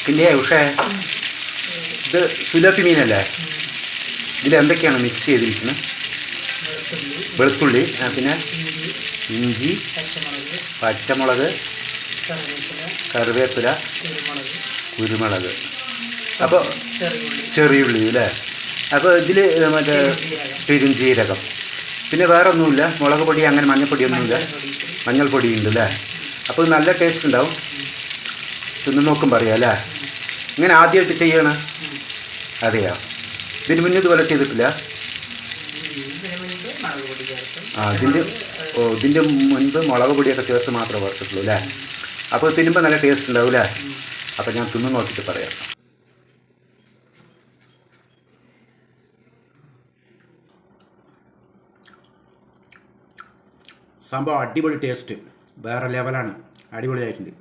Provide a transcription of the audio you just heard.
പിന്നെ ഉഷേ, ഇത് സുലഭി മീനല്ലേ? ഇതിൽ എന്തൊക്കെയാണ് മിക്സ് ചെയ്തിരിക്കുന്നത്? വെളുത്തുള്ളി, പിന്നെ ഇഞ്ചി, പച്ചമുളക്, കറിവേപ്പില, കുരുമുളക്, അപ്പോൾ ചെറിയുള്ളി അല്ലേ? അപ്പോൾ ഇതിൽ മറ്റേ പെരുംജീരകം, പിന്നെ വേറെ ഒന്നുമില്ല, മുളക് പൊടി അങ്ങനെ മഞ്ഞൾപ്പൊടിയൊന്നുമില്ല, മഞ്ഞൾപ്പൊടി ഉണ്ട് അല്ലേ? അപ്പോൾ നല്ല ടേസ്റ്റ് ഉണ്ടാവും. തിന്ന് നോക്കും പറയാം അല്ലേ? ഇങ്ങനെ ആദ്യമായിട്ട് ചെയ്യണം. അതെയോ? ഇതിന് മുന്നേ ഇതുപോലെ ചെയ്തിട്ടില്ല? ഇതിൻ്റെ മുൻപ് മുളക് പൊടിയൊക്കെ ചേർത്ത് മാത്രമേ വറുത്തിട്ടുള്ളൂ അല്ലേ? അപ്പോൾ തിന്നുമ്പോൾ നല്ല ടേസ്റ്റ് ഉണ്ടാവും അല്ലേ? അപ്പോൾ ഞാൻ തിന്ന് നോക്കിയിട്ട് പറയാം. സംഭവം അടിപൊളി ടേസ്റ്റ്, വേറെ ലെവലാണ്, അടിപൊളിയായിട്ടുണ്ട്.